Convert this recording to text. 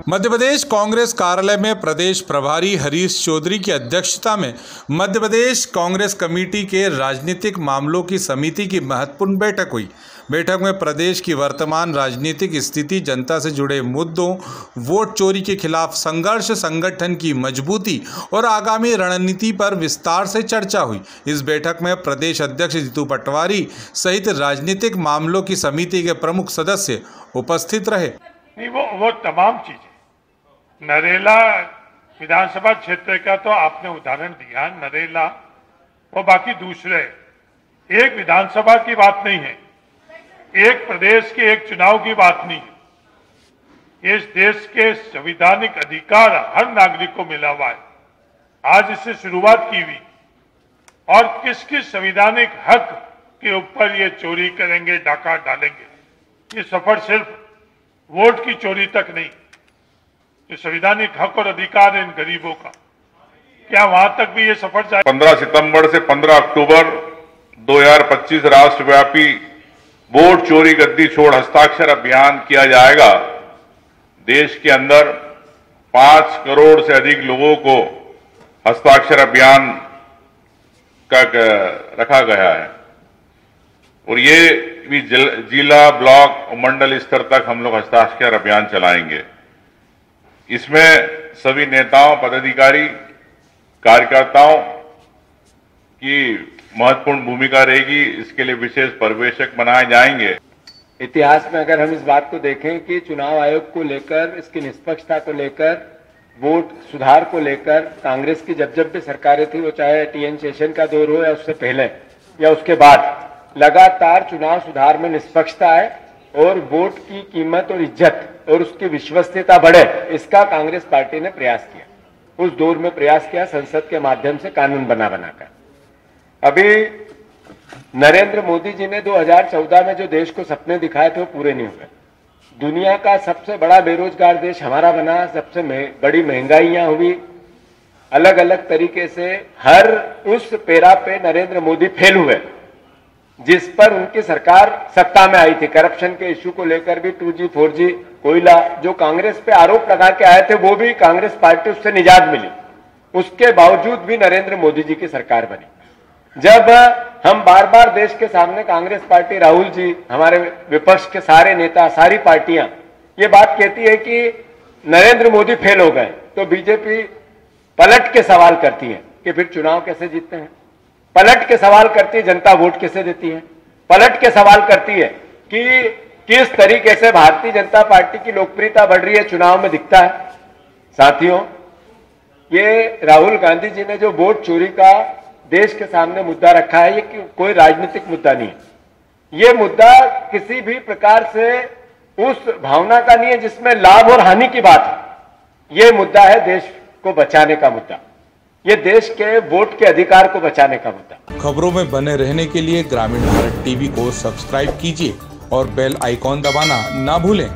मध्य प्रदेश कांग्रेस कार्यालय में प्रदेश प्रभारी हरीश चौधरी की अध्यक्षता में मध्य प्रदेश कांग्रेस कमेटी के राजनीतिक मामलों की समिति की महत्वपूर्ण बैठक हुई। बैठक में प्रदेश की वर्तमान राजनीतिक स्थिति, जनता से जुड़े मुद्दों, वोट चोरी के खिलाफ संघर्ष, संगठन की मजबूती और आगामी रणनीति पर विस्तार से चर्चा हुई। इस बैठक में प्रदेश अध्यक्ष जीतू पटवारी सहित राजनीतिक मामलों की समिति के प्रमुख सदस्य उपस्थित रहे। नहीं, वो तमाम चीजें नरेला विधानसभा क्षेत्र का तो आपने उदाहरण दिया, नरेला और बाकी दूसरे, एक विधानसभा की बात नहीं है, एक प्रदेश के एक चुनाव की बात नहीं है। इस देश के संवैधानिक अधिकार हर नागरिक को मिला हुआ है। आज इससे शुरुआत की हुई और किस किस संवैधानिक हक के ऊपर ये चोरी करेंगे, डाका डालेंगे। ये सफर सिर्फ वोट की चोरी तक नहीं, जो संवैधानिक हक और अधिकार है इन गरीबों का, क्या वहां तक भी ये सफर जाए। 15 सितंबर से 15 अक्टूबर 2025 राष्ट्रव्यापी वोट चोरी गद्दी छोड़ हस्ताक्षर अभियान किया जाएगा। देश के अंदर 5 करोड़ से अधिक लोगों को हस्ताक्षर अभियान का रखा गया है और ये भी जिला, ब्लॉक और मंडल स्तर तक हम लोग हस्ताक्षर अभियान चलाएंगे। इसमें सभी नेताओं, पदाधिकारी, कार्यकर्ताओं की महत्वपूर्ण भूमिका रहेगी। इसके लिए विशेष पर्यवेक्षक बनाए जाएंगे। इतिहास में अगर हम इस बात को देखें कि चुनाव आयोग को लेकर, इसकी निष्पक्षता को लेकर, वोट सुधार को लेकर कांग्रेस की जब भी सरकारें थी, वो चाहे टीएन शेषन का दौर हो या उससे पहले या उसके बाद, लगातार चुनाव सुधार में निष्पक्षता है और वोट की कीमत और इज्जत और उसकी विश्वसनीयता बढ़े, इसका कांग्रेस पार्टी ने प्रयास किया। उस दौर में प्रयास किया संसद के माध्यम से कानून बनाकर। अभी नरेंद्र मोदी जी ने 2014 में जो देश को सपने दिखाए थे वो पूरे नहीं हुए। दुनिया का सबसे बड़ा बेरोजगार देश हमारा बना, सबसे बड़ी महंगाइयां हुई, अलग अलग तरीके से हर उस पेरा पे नरेंद्र मोदी फेल हुए जिस पर उनकी सरकार सत्ता में आई थी। करप्शन के इश्यू को लेकर भी 2G, 4G, कोयला, जो कांग्रेस पे आरोप लगा के आए थे वो भी कांग्रेस पार्टी उससे निजात मिली। उसके बावजूद भी नरेंद्र मोदी जी की सरकार बनी। जब हम बार बार देश के सामने, कांग्रेस पार्टी, राहुल जी, हमारे विपक्ष के सारे नेता, सारी पार्टियां ये बात कहती है कि नरेंद्र मोदी फेल हो गए, तो बीजेपी पलट के सवाल करती है कि फिर चुनाव कैसे जीतते हैं। पलट के सवाल करती है जनता वोट कैसे देती है। पलट के सवाल करती है कि किस तरीके से भारतीय जनता पार्टी की लोकप्रियता बढ़ रही है, चुनाव में दिखता है। साथियों, ये राहुल गांधी जी ने जो वोट चोरी का देश के सामने मुद्दा रखा है, ये कोई राजनीतिक मुद्दा नहीं है। ये मुद्दा किसी भी प्रकार से उस भावना का नहीं है जिसमें लाभ और हानि की बात है। ये मुद्दा है देश को बचाने का मुद्दा, ये देश के वोट के अधिकार को बचाने का मुद्दा। खबरों में बने रहने के लिए ग्रामीण भारत टीवी को सब्सक्राइब कीजिए और बेल आइकॉन दबाना ना भूलें।